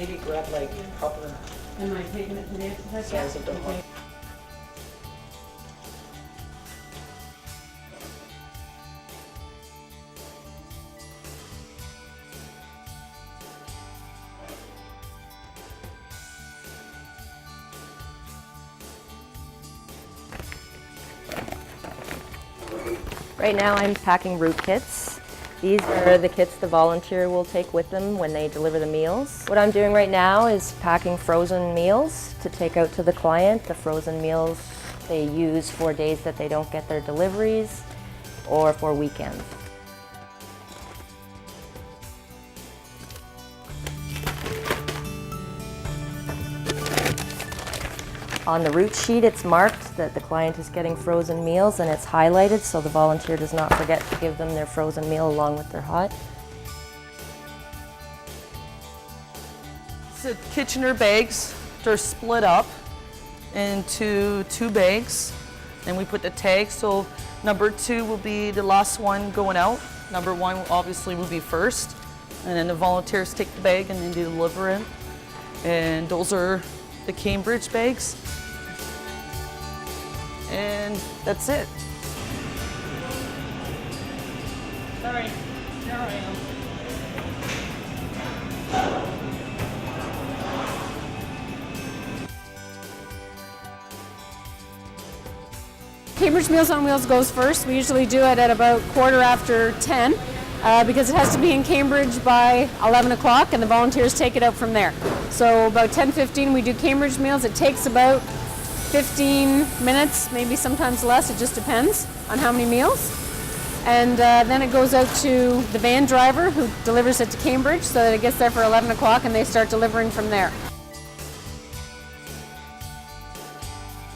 maybe grab like a couple of Am I taking it today? size of the hot. Right now I'm packing root kits. These are the kits the volunteer will take with them when they deliver the meals. What I'm doing right now is packing frozen meals to take out to the client. The frozen meals they use for days that they don't get their deliveries or for weekends. On the route sheet, it's marked that the client is getting frozen meals and it's highlighted so the volunteer does not forget to give them their frozen meal along with their hot. The Kitchener bags, they're split up into 2 bags and we put the tags. So number 2 will be the last one going out. Number 1 obviously will be first. And then the volunteers take the bag and then they deliver it. And those are the Cambridge bags. And that's it. Sorry, here I am. Cambridge Meals on Wheels goes first. We usually do it at about 10:15 because it has to be in Cambridge by 11 o'clock and the volunteers take it out from there. So about 10:15 we do Cambridge Meals. It takes about 15 minutes, maybe sometimes less, it just depends on how many meals. And then it goes out to the van driver who delivers it to Cambridge so that it gets there for 11 o'clock and they start delivering from there.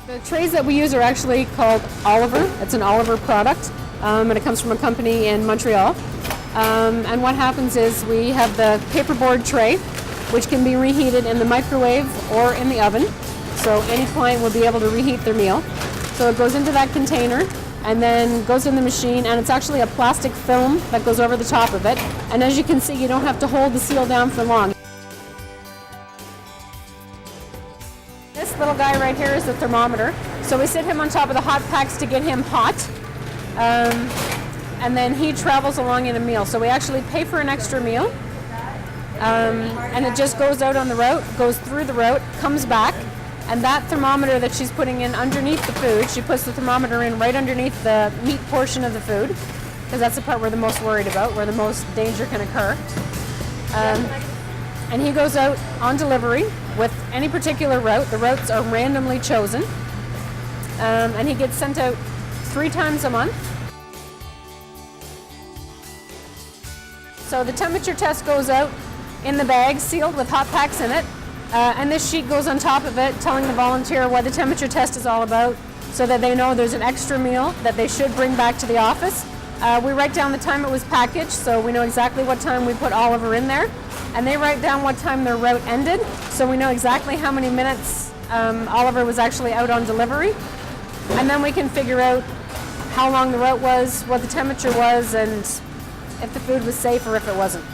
The trays that we use are actually called Oliver. It's an Oliver product and it comes from a company in Montreal. And what happens is we have the paperboard tray which can be reheated in the microwave or in the oven. So any client will be able to reheat their meal. So it goes into that container and then goes in the machine, and it's actually a plastic film that goes over the top of it. And as you can see, you don't have to hold the seal down for long. This little guy right here is the thermometer. So we sit him on top of the hot packs to get him hot. And then he travels along in a meal. So we actually pay for an extra meal. And it just goes out on the route, goes through the route, comes back. And that thermometer that she's putting in underneath the food, she puts the thermometer in right underneath the meat portion of the food, because that's the part we're the most worried about, where the most danger can occur. And he goes out on delivery with any particular route. The routes are randomly chosen. And he gets sent out 3 times a month. So the temperature test goes out in the bag, sealed with hot packs in it. And this sheet goes on top of it telling the volunteer what the temperature test is all about so that they know there's an extra meal that they should bring back to the office. We write down the time it was packaged so we know exactly what time we put Oliver in there. And they write down what time their route ended so we know exactly how many minutes Oliver was actually out on delivery. And then we can figure out how long the route was, what the temperature was, and if the food was safe or if it wasn't.